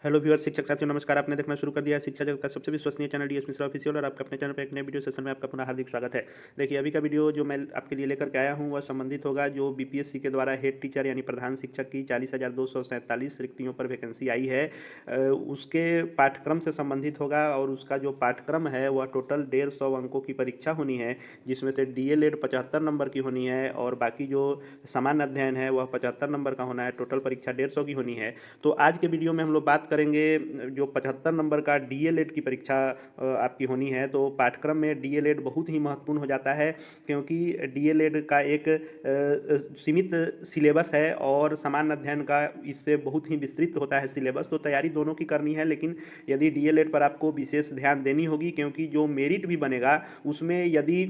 Hello viewer, शिक्षक साथियों नमस्कार। आपने देखना शुरू कर दिया है शिक्षा जगत का सबसे विश्वसनीय चैनल डीएस मिश्रा ऑफिशियल, और आपका अपने चैनल पर एक नए वीडियो सेशन में आपका पुनः हार्दिक स्वागत है। देखिए, अभी का वीडियो जो मैं आपके लिए लेकर के आया हूं वह संबंधित होगा जो बीपीएससी के द्वारा हेड टीचर यानी प्रधान शिक्षक की 40,247 रिक्तियों पर वैकेंसी आई है, उसके पाठ्यक्रम से संबंधित होगा। और उसका जो पाठ्यक्रम है वह टोटल 150 अंकों की परीक्षा होनी है, जिसमें से डीएलएड 75 नंबर की होनी है और बाकी जो सामान्य अध्ययन है वह 75 नंबर का होना है। टोटल परीक्षा 150 की होनी है। तो आज के वीडियो में हम लोग बात करेंगे जो 75 नंबर का डीएलएड की परीक्षा आपकी होनी है। तो पाठ्यक्रम में डीएलएड बहुत ही महत्वपूर्ण हो जाता है, क्योंकि डीएलएड का एक सीमित सिलेबस है और सामान्य अध्ययन का इससे बहुत ही विस्तृत होता है सिलेबस। तो तैयारी दोनों की करनी है, लेकिन यदि डीएलएड पर आपको विशेष ध्यान देनी होगी, क्योंकि जो मेरिट भी बनेगा उसमें यदि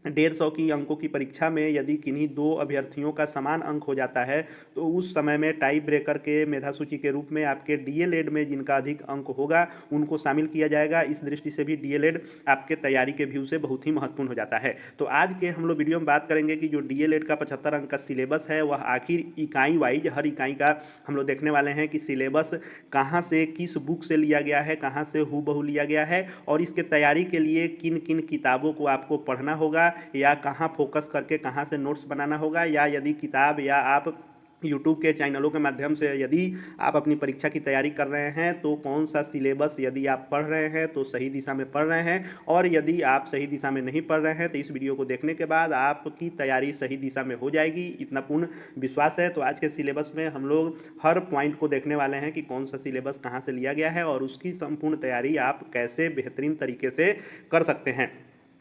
150 की अंकों की परीक्षा में यदि किन्हीं दो अभ्यर्थियों का समान अंक हो जाता है तो उस समय में टाई ब्रेकर के मेधा सूची के रूप में आपके डीएलएड में जिनका अधिक अंक होगा उनको शामिल किया जाएगा। इस दृष्टि से भी डीएलएड आपके तैयारी के व्यू से बहुत ही महत्वपूर्ण हो जाता है। तो आज के हम लोग वीडियो में बात करेंगे कि जो डीएलएड का 75 अंक का सिलेबस है वह आखिर इकाई वाइज हर इकाई का हम लोग देखने वाले हैं कि सिलेबस कहाँ से किस बुक से लिया गया है, कहाँ से हूबहू लिया गया है, और इसके तैयारी के लिए किन किन किताबों को आपको पढ़ना होगा या कहाँ फोकस करके कहाँ से नोट्स बनाना होगा, या यदि किताब या आप यूट्यूब के चैनलों के माध्यम से यदि आप अपनी परीक्षा की तैयारी कर रहे हैं तो कौन सा सिलेबस यदि आप पढ़ रहे हैं तो सही दिशा में पढ़ रहे हैं, और यदि आप सही दिशा में नहीं पढ़ रहे हैं तो इस वीडियो को देखने के बाद आपकी तैयारी सही दिशा में हो जाएगी, इतना पूर्ण विश्वास है। तो आज के सिलेबस में हम लोग हर पॉइंट को देखने वाले हैं कि कौन सा सिलेबस कहाँ से लिया गया है और उसकी संपूर्ण तैयारी आप कैसे बेहतरीन तरीके से कर सकते हैं।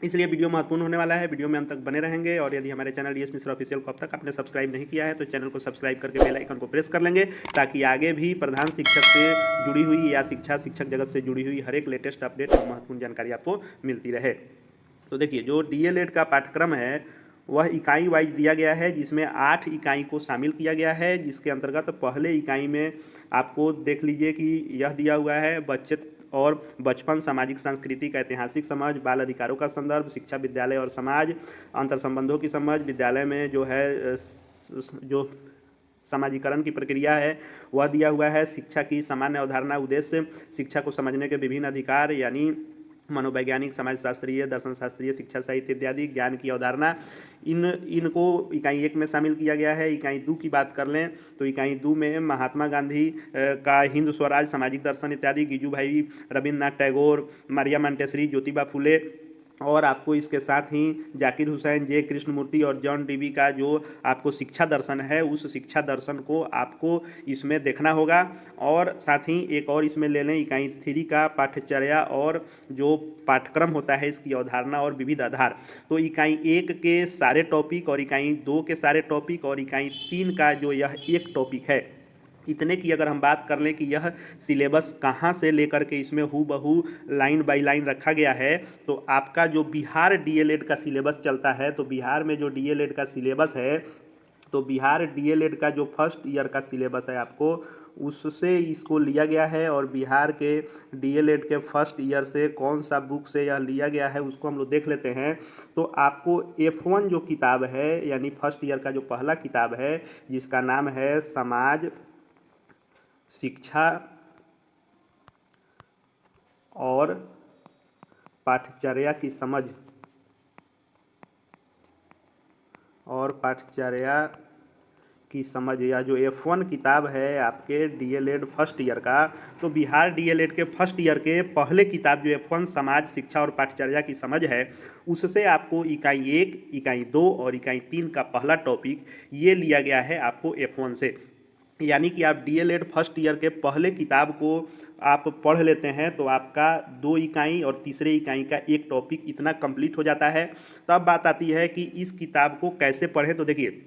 इसलिए वीडियो महत्वपूर्ण होने वाला है, वीडियो में अंत तक बने रहेंगे। और यदि हमारे चैनल डीएस मिश्रा ऑफिशियल को अब तक आपने सब्सक्राइब नहीं किया है तो चैनल को सब्सक्राइब करके बेल आइकन को प्रेस कर लेंगे, ताकि आगे भी प्रधान शिक्षक से जुड़ी हुई या शिक्षक जगत से जुड़ी हुई हर एक लेटेस्ट अपडेट और महत्वपूर्ण जानकारी आपको मिलती रहे। तो देखिए, जो डीएलएड का पाठ्यक्रम है वह इकाई वाइज दिया गया है, जिसमें 8 इकाई को शामिल किया गया है, जिसके अंतर्गत पहले इकाई में आपको देख लीजिए कि यह दिया हुआ है बच्चे और बचपन, सामाजिक सांस्कृतिक ऐतिहासिक समझ, बाल अधिकारों का संदर्भ, शिक्षा विद्यालय और समाज, अंतर संबंधों की समझ, विद्यालय में जो है जो समाजीकरण की प्रक्रिया है वह दिया हुआ है, शिक्षा की सामान्य अवधारणा, उद्देश्य, शिक्षा को समझने के विभिन्न अधिकार यानी मनोवैज्ञानिक, समाजशास्त्रीय, दर्शन शास्त्रीय, शिक्षा साहित्य इत्यादि, ज्ञान की अवधारणा, इनको इकाई 1 में शामिल किया गया है। इकाई 2 की बात कर लें तो इकाई 2 में महात्मा गांधी का हिंद स्वराज, सामाजिक दर्शन इत्यादि, गिजू भाई, रविन्द्रनाथ टैगोर, मारिया मोंटेसरी, ज्योतिबा फुले, और आपको इसके साथ ही जाकिर हुसैन, जे कृष्णमूर्ति और जॉन डीवी का जो आपको शिक्षा दर्शन है उस शिक्षा दर्शन को आपको इसमें देखना होगा। और साथ ही एक और इसमें ले लें इकाई 3 का पाठ्यचर्या और जो पाठ्यक्रम होता है इसकी अवधारणा और विविध आधार। तो इकाई 1 के सारे टॉपिक और इकाई 2 के सारे टॉपिक और इकाई 3 का जो यह एक टॉपिक है, इतने की अगर हम बात कर लें कि यह सिलेबस कहाँ से लेकर के इसमें हूबहू लाइन बाय लाइन रखा गया है, तो आपका जो बिहार डीएलएड का सिलेबस चलता है, तो बिहार में जो डीएलएड का सिलेबस है, तो बिहार डीएलएड का जो फर्स्ट ईयर का सिलेबस है आपको उससे इसको लिया गया है। और बिहार के डीएलएड के फर्स्ट ईयर से कौन सा बुक से यह लिया गया है उसको हम लोग देख लेते हैं। तो आपको F1 जो किताब है यानी फर्स्ट ईयर का जो पहला किताब है जिसका नाम है समाज, शिक्षा और पाठ्यचर्या की समझ, या जो F1 किताब है आपके डीएलएड फर्स्ट ईयर का, तो बिहार डीएलएड के फर्स्ट ईयर के पहले किताब जो F1 समाज, शिक्षा और पाठ्यचर्या की समझ है, उससे आपको इकाई 1, इकाई 2 और इकाई 3 का पहला टॉपिक ये लिया गया है आपको F1 से। यानी कि आप डीएलएड फर्स्ट ईयर के पहले किताब को आप पढ़ लेते हैं तो आपका 2 इकाई और तीसरे इकाई का एक टॉपिक इतना कंप्लीट हो जाता है। तब बात आती है कि इस किताब को कैसे पढ़ें। तो देखिए,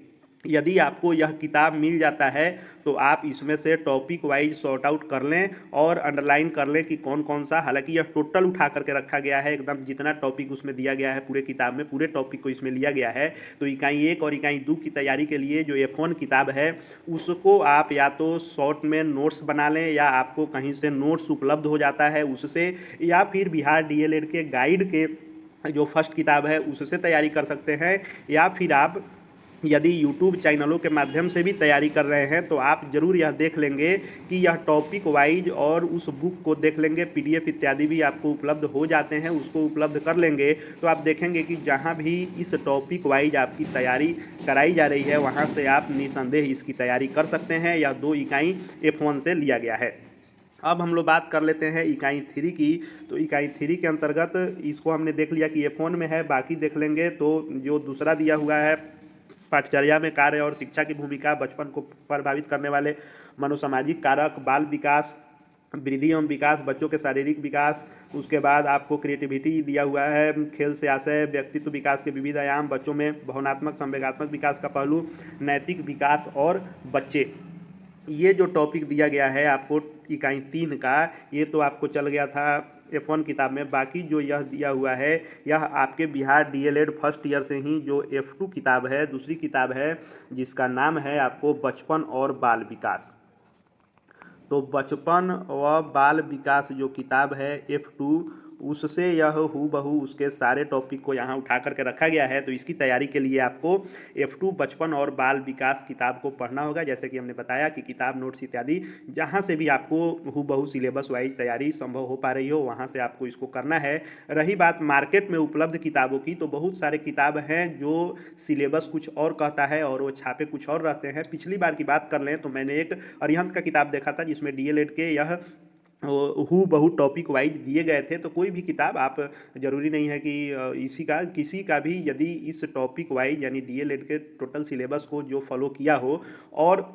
यदि आपको यह किताब मिल जाता है तो आप इसमें से टॉपिक वाइज सॉर्ट आउट कर लें और अंडरलाइन कर लें कि कौन कौन सा, हालांकि यह टोटल उठा करके रखा गया है, एकदम जितना टॉपिक उसमें दिया गया है पूरे किताब में पूरे टॉपिक को इसमें लिया गया है। तो इकाई 1 और इकाई 2 की तैयारी के लिए जो F1 किताब है उसको आप या तो शॉर्ट में नोट्स बना लें, या आपको कहीं से नोट्स उपलब्ध हो जाता है उससे, या फिर बिहार डीएलएड के गाइड के जो फर्स्ट किताब है उससे तैयारी कर सकते हैं, या फिर आप यदि YouTube चैनलों के माध्यम से भी तैयारी कर रहे हैं तो आप ज़रूर यह देख लेंगे कि यह टॉपिक वाइज और उस बुक को देख लेंगे, PDF इत्यादि भी आपको उपलब्ध हो जाते हैं, उसको उपलब्ध कर लेंगे तो आप देखेंगे कि जहाँ भी इस टॉपिक वाइज आपकी तैयारी कराई जा रही है वहाँ से आप निसंदेह इसकी तैयारी कर सकते हैं। यह 2 इकाई F1 से लिया गया है। अब हम लोग बात कर लेते हैं इकाई 3 की। तो इकाई 3 के अंतर्गत इसको हमने देख लिया कि F1 में है, बाकी देख लेंगे। तो जो दूसरा दिया हुआ है, पाठचर्या में कार्य और शिक्षा की भूमिका, बचपन को प्रभावित करने वाले मनोसामाजिक कारक, बाल विकास, वृद्धि एवं विकास, बच्चों के शारीरिक विकास, उसके बाद आपको क्रिएटिविटी दिया हुआ है, खेल से आशय, व्यक्तित्व विकास के विविध आयाम, बच्चों में भावनात्मक संवेगात्मक विकास का पहलू, नैतिक विकास और बच्चे। ये जो टॉपिक दिया गया है आपको इकाई 3 का, ये तो आपको चल गया था F1 किताब में। बाकी जो यह दिया हुआ है यह आपके बिहार DLED फर्स्ट ईयर से ही जो F2 किताब है, दूसरी किताब है जिसका नाम है आपको बचपन और बाल विकास। तो बचपन व बाल विकास जो किताब है F2, उससे यह हूबहू उसके सारे टॉपिक को यहाँ उठा करके रखा गया है। तो इसकी तैयारी के लिए आपको F2 बचपन और बाल विकास किताब को पढ़ना होगा। जैसे कि हमने बताया कि किताब, नोट्स इत्यादि जहाँ से भी आपको हूबहू सिलेबस वाइज तैयारी संभव हो पा रही हो वहाँ से आपको इसको करना है। रही बात मार्केट में उपलब्ध किताबों की, तो बहुत सारे किताब हैं जो सिलेबस कुछ और कहता है और वो छापे कुछ और रहते हैं। पिछली बार की बात कर लें तो मैंने एक अरिहंत का किताब देखा था जिसमें DLED के यह हू बहु टॉपिक वाइज दिए गए थे। तो कोई भी किताब आप, ज़रूरी नहीं है कि इसी का किसी का भी, यदि इस टॉपिक वाइज यानी DLED के टोटल सिलेबस को जो फॉलो किया हो, और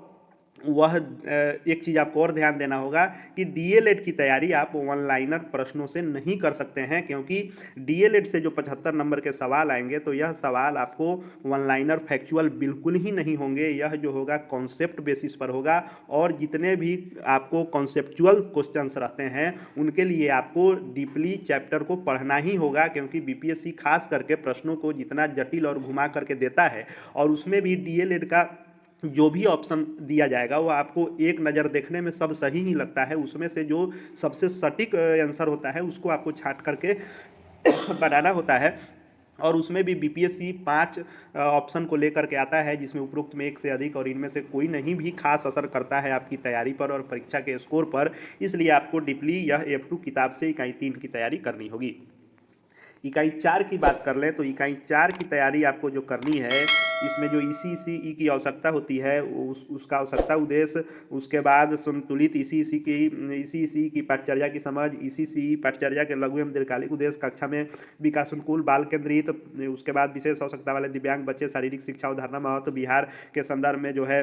वह एक चीज़ आपको और ध्यान देना होगा कि DLED की तैयारी आप वन लाइनर प्रश्नों से नहीं कर सकते हैं, क्योंकि DLED से जो 75 नंबर के सवाल आएंगे तो यह सवाल आपको वन लाइनर फैक्चुअल बिल्कुल ही नहीं होंगे। यह जो होगा कॉन्सेप्ट बेसिस पर होगा, और जितने भी आपको कॉन्सेप्चुअल क्वेश्चंस रहते हैं उनके लिए आपको डीपली चैप्टर को पढ़ना ही होगा, क्योंकि BPSC खास करके प्रश्नों को जितना जटिल और घुमा करके देता है, और उसमें भी DLED का जो भी ऑप्शन दिया जाएगा वो आपको एक नज़र देखने में सब सही ही लगता है, उसमें से जो सबसे सटीक आंसर होता है उसको आपको छांट करके बनाना होता है। और उसमें भी BPSC 5 ऑप्शन को लेकर के आता है, जिसमें उपरोक्त में एक से अधिक, और इनमें से कोई नहीं भी खास असर करता है आपकी तैयारी पर और परीक्षा के स्कोर पर। इसलिए आपको डीपली यह F2 किताब से इकाई 3 की तैयारी करनी होगी। इकाई 4 की बात कर लें तो इकाई 4 की तैयारी आपको जो करनी है, इसमें जो ECE की आवश्यकता होती है उसका आवश्यकता उद्देश्य, उसके बाद संतुलित ECE की पाठचर्या की समझ, ECE पाठचर्या के लघु एवं दीर्घकालिक उद्देश्य, कक्षा में विकासोन्मुख बाल केंद्रित, उसके बाद विशेष आवश्यकता वाले दिव्यांग बच्चे, शारीरिक शिक्षा अवधारणा महत्व, बिहार के संदर्भ में जो है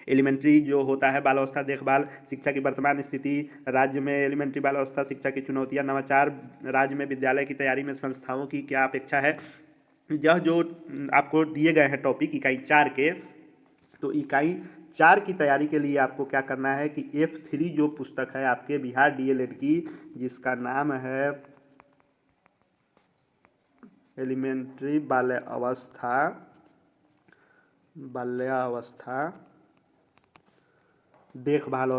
एलिमेंट्री जो होता है बाल अवस्था देखभाल, शिक्षा की वर्तमान स्थिति, राज्य में एलिमेंट्री बाल अवस्था शिक्षा की चुनौतियां, नवाचार, राज्य में विद्यालय की तैयारी में संस्थाओं की क्या अपेक्षा है। यह जो आपको दिए गए हैं टॉपिक इकाई 4 के, तो इकाई 4 की तैयारी के लिए आपको क्या करना है कि F3 जो पुस्तक है आपके बिहार DLED की, जिसका नाम है एलिमेंट्री बाल्यावस्था देखभाल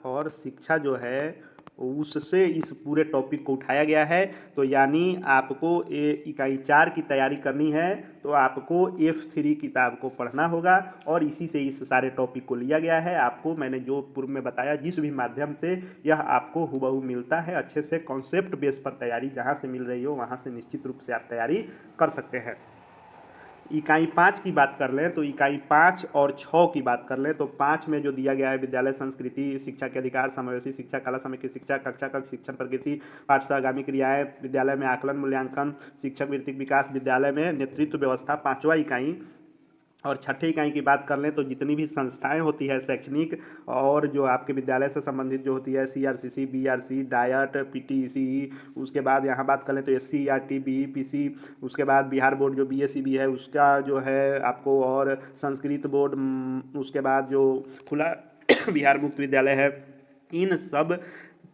और शिक्षा जो है उससे इस पूरे टॉपिक को उठाया गया है। तो यानी आपको इकाई 4 की तैयारी करनी है तो आपको F3 किताब को पढ़ना होगा, और इसी से इस सारे टॉपिक को लिया गया है। आपको मैंने जो पूर्व में बताया, जिस भी माध्यम से यह आपको हुबहू मिलता है, अच्छे से कॉन्सेप्ट बेस पर तैयारी जहाँ से मिल रही हो वहाँ से निश्चित रूप से आप तैयारी कर सकते हैं। इकाई 5 की बात कर लें तो इकाई 5 और 6 की बात कर लें तो 5 में जो दिया गया है विद्यालय संस्कृति, शिक्षा के अधिकार, समावेशी शिक्षा, कला समय की शिक्षा, कक्षा कक्ष शिक्षण प्रकृति, पाठ से आगामी क्रियाएं, विद्यालय में आकलन मूल्यांकन, शिक्षक वृत्तिक विकास, विद्यालय में नेतृत्व व्यवस्था, 5वां इकाई। और छठी इकाई की बात कर लें तो जितनी भी संस्थाएं होती है शैक्षणिक और जो आपके विद्यालय से संबंधित जो होती है, CRCC, BRC, डायट, PTCE, उसके बाद यहाँ बात कर लें तो SCERT, BEPC, उसके बाद बिहार बोर्ड जो BACB है उसका जो है आपको, और संस्कृत बोर्ड, उसके बाद जो खुला बिहार मुक्त विद्यालय है, इन सब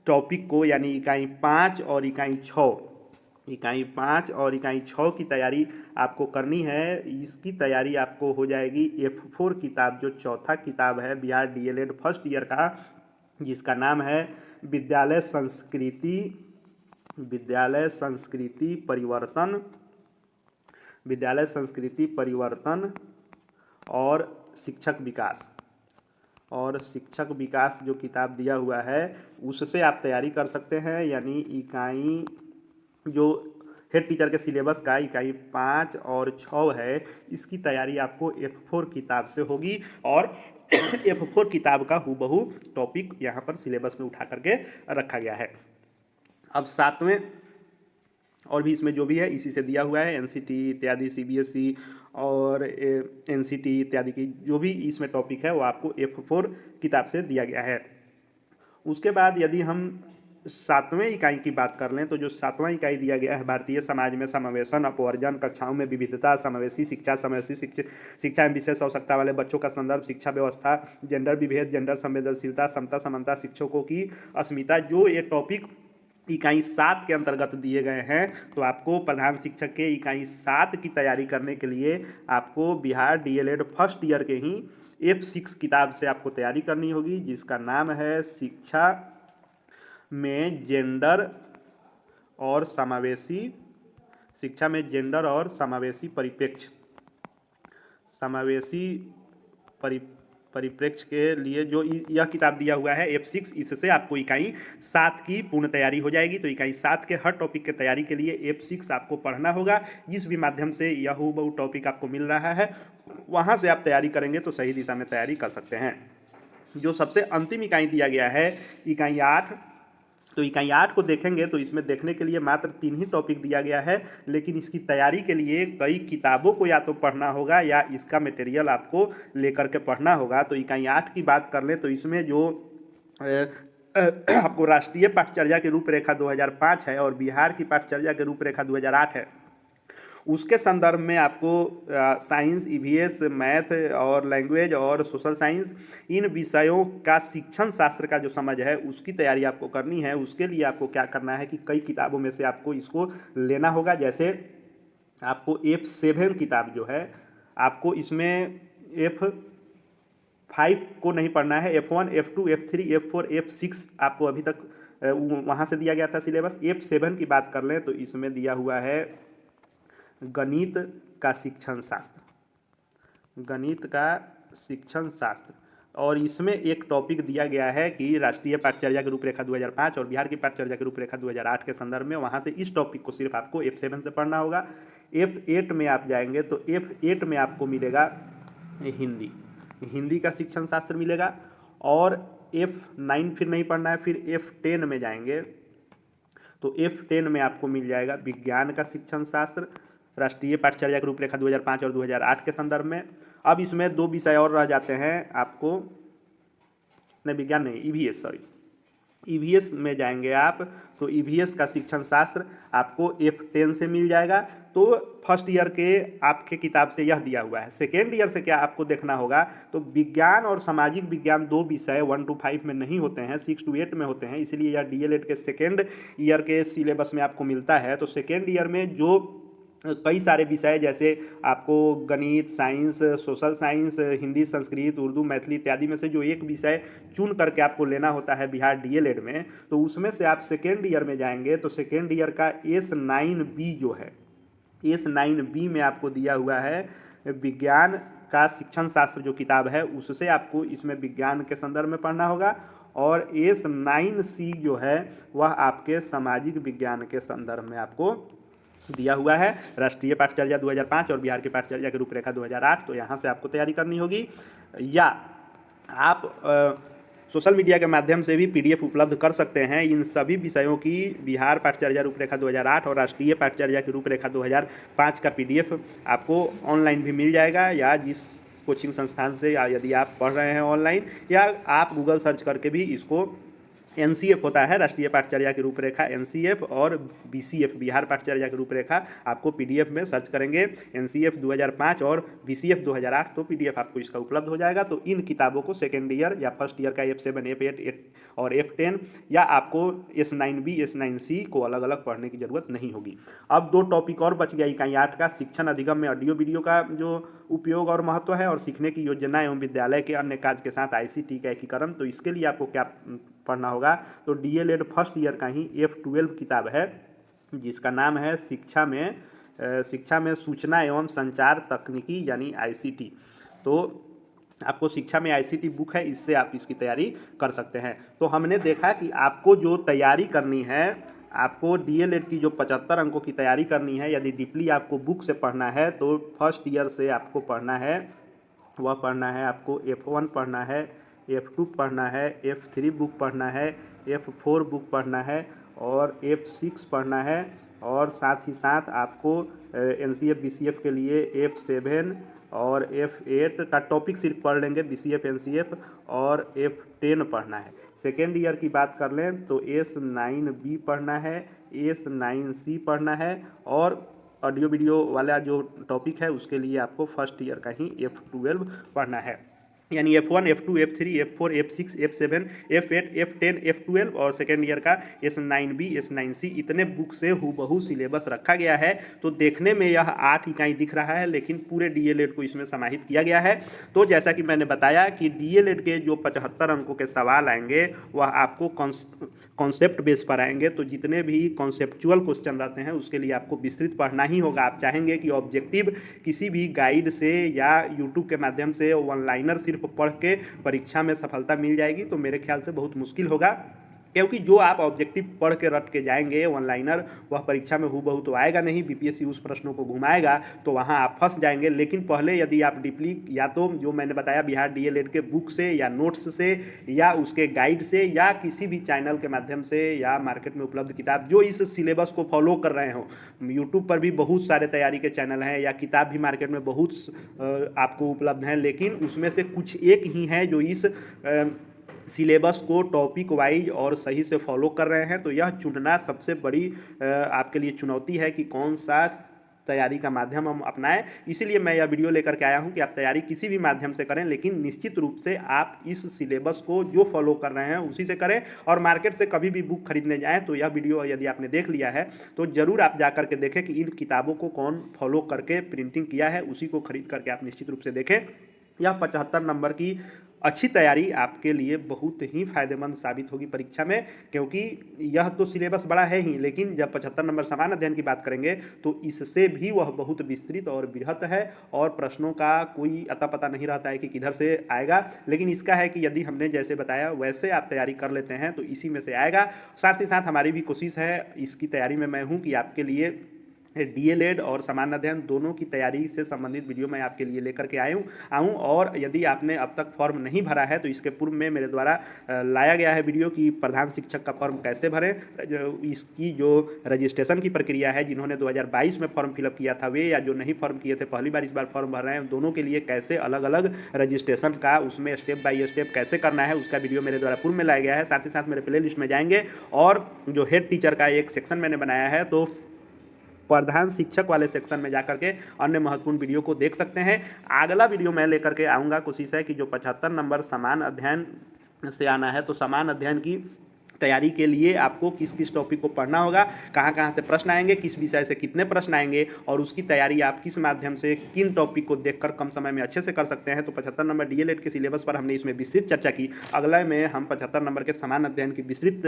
टॉपिक को यानी इकाई 5 और इकाई 6 की तैयारी आपको करनी है। इसकी तैयारी आपको हो जाएगी F4 किताब, जो चौथा किताब है बिहार DLED फर्स्ट ईयर का, जिसका नाम है विद्यालय संस्कृति परिवर्तन विद्यालय संस्कृति परिवर्तन और शिक्षक विकास, और शिक्षक विकास जो किताब दिया हुआ है उससे आप तैयारी कर सकते हैं। यानी इकाई जो हेड टीचर के सिलेबस का इकाई 5 और 6 है, इसकी तैयारी आपको F4 किताब से होगी। और F4 किताब का हूबहू टॉपिक यहाँ पर सिलेबस में उठा करके रखा गया है। अब 7वें और भी इसमें जो भी है इसी से दिया हुआ है, NCT इत्यादि, CBSE और NCT इत्यादि की जो भी इसमें टॉपिक है वो आपको F4 किताब से दिया गया है। उसके बाद यदि हम 7वें इकाई की बात कर लें तो जो 7वां इकाई दिया गया है, भारतीय समाज में समावेशन, अपवर्जन, कक्षाओं में विविधता, समावेशी शिक्षा, समावेशी शिक्षा में विशेष आवश्यकता वाले बच्चों का संदर्भ, शिक्षा व्यवस्था, जेंडर विभेद, जेंडर संवेदनशीलता, समता समानता, शिक्षकों की अस्मिता, जो ये टॉपिक इकाई 7 के अंतर्गत दिए गए हैं। तो आपको प्रधान शिक्षक के इकाई 7 की तैयारी करने के लिए आपको बिहार DLED फर्स्ट ईयर के ही F6 किताब से आपको तैयारी करनी होगी, जिसका नाम है शिक्षा में जेंडर और समावेशी, शिक्षा में जेंडर और समावेशी परिप्रेक्ष्य, समावेशी परिप्रेक्ष्य के लिए जो यह किताब दिया हुआ है F6, इससे आपको इकाई 7 की पूर्ण तैयारी हो जाएगी। तो इकाई 7 के हर टॉपिक के तैयारी के लिए F6 आपको पढ़ना होगा। जिस भी माध्यम से यह हूबहू टॉपिक आपको मिल रहा है वहाँ से आप तैयारी करेंगे तो सही दिशा में तैयारी कर सकते हैं। जो सबसे अंतिम इकाई दिया गया है इकाई 8, तो इकाई 8 को देखेंगे तो इसमें देखने के लिए मात्र 3 ही टॉपिक दिया गया है, लेकिन इसकी तैयारी के लिए कई किताबों को या तो पढ़ना होगा या इसका मटेरियल आपको लेकर के पढ़ना होगा। तो इकाई 8 की बात कर लें तो इसमें जो आपको राष्ट्रीय पाठ्यचर्या की रूपरेखा 2005 है और बिहार की पाठ्यचर्या की रूपरेखा 2008 है, उसके संदर्भ में आपको साइंस, EVS, मैथ और लैंग्वेज और सोशल साइंस, इन विषयों का शिक्षण शास्त्र का जो समझ है उसकी तैयारी आपको करनी है। उसके लिए आपको क्या करना है कि कई किताबों में से आपको इसको लेना होगा। जैसे आपको F7 किताब जो है, आपको इसमें F5 को नहीं पढ़ना है, F1, F2, F3, F4, F6 आपको अभी तक वहाँ से दिया गया था सिलेबस। F7 की बात कर लें तो इसमें दिया हुआ है गणित का शिक्षण शास्त्र, गणित का शिक्षण शास्त्र, और इसमें एक टॉपिक दिया गया है कि राष्ट्रीय पाठ्यचर्या की रूपरेखा 2005 और बिहार की पाठ्यचर्या की रूपरेखा 2008 के संदर्भ में, वहाँ से इस टॉपिक को सिर्फ आपको F7 से पढ़ना होगा। F8 में आप जाएंगे तो F8 में आपको मिलेगा हिंदी, हिंदी का शिक्षण शास्त्र मिलेगा। और F9 फिर नहीं पढ़ना है, फिर F10 में जाएंगे तो F10 में आपको मिल जाएगा विज्ञान का शिक्षण शास्त्र, राष्ट्रीय पाठ्यचर्या की रूपरेखा 2005 और 2008 के संदर्भ में। अब इसमें 2 विषय और रह जाते हैं आपको, नहीं विज्ञान नहीं, EVS, सॉरी, EVS में जाएंगे आप तो EVS का शिक्षण शास्त्र आपको F10 से मिल जाएगा। तो फर्स्ट ईयर के आपके किताब से यह दिया हुआ है। सेकेंड ईयर से क्या आपको देखना होगा, तो विज्ञान और सामाजिक विज्ञान 2 विषय 1 to 5 में नहीं होते हैं, 6 to 8 में होते हैं, इसलिए यह DLED के सेकेंड ईयर के सिलेबस में आपको मिलता है। तो सेकेंड ईयर में जो कई सारे विषय जैसे आपको गणित, science, social science, Hindi, Sanskrit, Urdu, Maithili इत्यादि में से जो एक विषय चुन करके आपको लेना होता है बिहार DLED में, तो उसमें से आप सेकेंड ईयर में जाएंगे तो सेकेंड ईयर का S9B जो है, S9B में आपको दिया हुआ है विज्ञान का शिक्षण शास्त्र जो किताब है, उससे आपको इसमें विज्ञान के संदर्भ में पढ़ना होगा। और S9C जो है वह आपके सामाजिक विज्ञान के संदर्भ में आपको दिया हुआ है, राष्ट्रीय पाठ्यचर्या 2005 और बिहार की पाठ्यचर्या की रूपरेखा 2008। तो यहाँ से आपको तैयारी करनी होगी, या आप सोशल मीडिया के माध्यम से भी PDF उपलब्ध कर सकते हैं इन सभी विषयों की। बिहार पाठ्यचर्या रूपरेखा 2008 और राष्ट्रीय पाठ्यचर्या की रूपरेखा 2005 का PDF आपको ऑनलाइन भी मिल जाएगा, या जिस कोचिंग संस्थान से यदि आप पढ़ रहे हैं ऑनलाइन, या आप गूगल सर्च करके भी इसको NCF होता है राष्ट्रीय पाठ्यचर्या की रूपरेखा, NCF और BCF बिहार पाठ्यचर्या की रूपरेखा आपको PDF में सर्च करेंगे NCF 2005 और BCF 2008, तो PDF आपको इसका उपलब्ध हो जाएगा। तो इन किताबों को सेकेंड ईयर या फर्स्ट ईयर का F7, F8 और F10 या आपको S9B, S9C को अलग अलग पढ़ने की जरूरत नहीं होगी। अब 2 टॉपिक और बच गया इकाई 8 का, शिक्षण अधिगम में ऑडियो वीडियो का जो उपयोग और महत्व है, और सीखने की योजना एवं विद्यालय के अन्य कार्य के साथ ICT का एकीकरण। तो इसके लिए आपको क्या पढ़ना होगा, तो DLED फर्स्ट ईयर का ही F12 किताब है जिसका नाम है शिक्षा में शिक्षा में सूचना एवं संचार तकनीकी यानी ICT। तो आपको शिक्षा में ICT बुक है, इससे आप इसकी तैयारी कर सकते हैं। तो हमने देखा कि आपको जो तैयारी करनी है, आपको DLED की जो 75 अंकों की तैयारी करनी है, यदि डीपली आपको बुक से पढ़ना है तो फर्स्ट ईयर से आपको पढ़ना है, वह पढ़ना है आपको F1 पढ़ना है, F2 पढ़ना है, F3 बुक पढ़ना है, F4 बुक पढ़ना है और F6 पढ़ना है। और साथ ही साथ आपको NCF BCF के लिए F7 और F8 का टॉपिक सिर्फ पढ़ लेंगे, BCF NCF और F10 पढ़ना है। सेकेंड ईयर की बात कर लें तो S9B पढ़ना है, S9C पढ़ना है और ऑडियो वीडियो वाला जो टॉपिक है उसके लिए आपको फर्स्ट ईयर का ही F12 पढ़ना है। यानी F1, F2, F3, F4, F6, F7, F8, F10, F12 और सेकेंड ईयर का S9B, S9C इतने बुक से हूबहू सिलेबस रखा गया है। तो देखने में यह 8 इकाई दिख रहा है, लेकिन पूरे DLED को इसमें समाहित किया गया है। तो जैसा कि मैंने बताया कि DLED के जो 75 अंकों के सवाल आएंगे वह आपको कॉन्सेप्ट बेस पर आएंगे। तो जितने भी कॉन्सेप्चुअल क्वेश्चन रहते हैं उसके लिए आपको विस्तृत पढ़ना ही होगा। आप चाहेंगे कि ऑब्जेक्टिव किसी भी गाइड से या यूट्यूब के माध्यम से वन लाइनर सिर्फ पढ़ के परीक्षा में सफलता मिल जाएगी, तो मेरे ख्याल से बहुत मुश्किल होगा। क्योंकि जो आप ऑब्जेक्टिव पढ़ के रट के जाएंगे वन लाइनर, वह परीक्षा में हूबहू तो आएगा नहीं, BPSC उस प्रश्नों को घुमाएगा तो वहाँ आप फंस जाएंगे। लेकिन पहले यदि आप डीपली या तो जो मैंने बताया बिहार DLED के बुक से या नोट्स से या उसके गाइड से या किसी भी चैनल के माध्यम से या मार्केट में उपलब्ध किताब जो इस सिलेबस को फॉलो कर रहे हो, यूट्यूब पर भी बहुत सारे तैयारी के चैनल हैं या किताब भी मार्केट में बहुत आपको उपलब्ध हैं, लेकिन उसमें से कुछ एक ही हैं जो इस सिलेबस को टॉपिक वाइज और सही से फॉलो कर रहे हैं। तो यह चुनना सबसे बड़ी आपके लिए चुनौती है कि कौन सा तैयारी का माध्यम हम अपनाएं। इसीलिए मैं यह वीडियो लेकर के आया हूं कि आप तैयारी किसी भी माध्यम से करें, लेकिन निश्चित रूप से आप इस सिलेबस को जो फॉलो कर रहे हैं उसी से करें। और मार्केट से कभी भी बुक खरीदने जाएं तो यह वीडियो यदि आपने देख लिया है तो ज़रूर आप जा करके देखें कि इन किताबों को कौन फॉलो करके प्रिंटिंग किया है, उसी को खरीद करके आप निश्चित रूप से देखें। यह 75 नंबर की अच्छी तैयारी आपके लिए बहुत ही फायदेमंद साबित होगी परीक्षा में, क्योंकि यह तो सिलेबस बड़ा है ही, लेकिन जब 75 नंबर समान अध्ययन की बात करेंगे तो इससे भी वह बहुत विस्तृत और बृहत है और प्रश्नों का कोई अता पता नहीं रहता है कि किधर से आएगा। लेकिन इसका है कि यदि हमने जैसे बताया वैसे आप तैयारी कर लेते हैं तो इसी में से आएगा। साथ ही साथ हमारी भी कोशिश है इसकी तैयारी में मैं हूँ कि आपके लिए DLED और सामान्य अध्ययन दोनों की तैयारी से संबंधित वीडियो मैं आपके लिए लेकर के आऊँ। और यदि आपने अब तक फॉर्म नहीं भरा है तो इसके पूर्व में मेरे द्वारा लाया गया है वीडियो कि प्रधान शिक्षक का फॉर्म कैसे भरें। इसकी जो रजिस्ट्रेशन की प्रक्रिया है, जिन्होंने 2022 में फॉर्म फिलअप किया था वे या जो नहीं फॉर्म किए थे पहली बार इस बार फॉर्म भर रहे हैं, दोनों के लिए कैसे अलग अलग रजिस्ट्रेशन का उसमें स्टेप बाय स्टेप कैसे करना है उसका वीडियो मेरे द्वारा पूर्व में लाया गया है। साथ ही साथ मेरे प्ले लिस्ट में जाएंगे और जो हेड टीचर का एक सेक्शन मैंने बनाया है, तो प्रधान शिक्षक वाले सेक्शन में जाकर के अन्य महत्वपूर्ण वीडियो को देख सकते हैं। अगला वीडियो मैं लेकर के आऊँगा, कोशिश है कि जो 75 नंबर समान अध्ययन से आना है, तो समान अध्ययन की तैयारी के लिए आपको किस किस टॉपिक को पढ़ना होगा, कहाँ कहाँ से प्रश्न आएंगे, किस विषय से कितने प्रश्न आएंगे और उसकी तैयारी आप किस माध्यम से किन टॉपिक को देखकर कम समय में अच्छे से कर सकते हैं। तो 75 नंबर DLED के सिलेबस पर हमने इसमें विस्तृत चर्चा की। अगला में हम 75 नंबर के समान अध्ययन की विस्तृत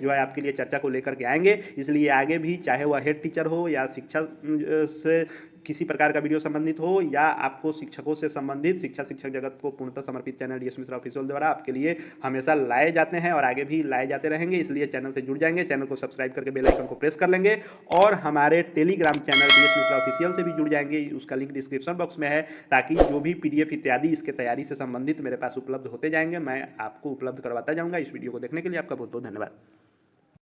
जो है आपके लिए चर्चा को लेकर के आएंगे। इसलिए आगे भी चाहे वह हेड टीचर हो या शिक्षा से किसी प्रकार का वीडियो संबंधित हो या आपको शिक्षकों से संबंधित शिक्षक जगत को पूर्णतः समर्पित चैनल DS मिश्रा ऑफिशियल द्वारा आपके लिए हमेशा लाए जाते हैं और आगे भी लाए जाते रहेंगे। इसलिए चैनल से जुड़ जाएंगे, चैनल को सब्सक्राइब करके बेल आइकन को प्रेस कर लेंगे और हमारे Telegram channel DS Mishra official से भी जुड़ जाएंगे। उसका लिंक डिस्क्रिप्शन बॉक्स में है, ताकि जो भी PDF इत्यादि इसके तैयारी से संबंधित मेरे पास उपलब्ध होते जाएंगे मैं आपको उपलब्ध करवाता जाऊँगा। इस वीडियो को देखने के लिए आपका बहुत बहुत धन्यवाद।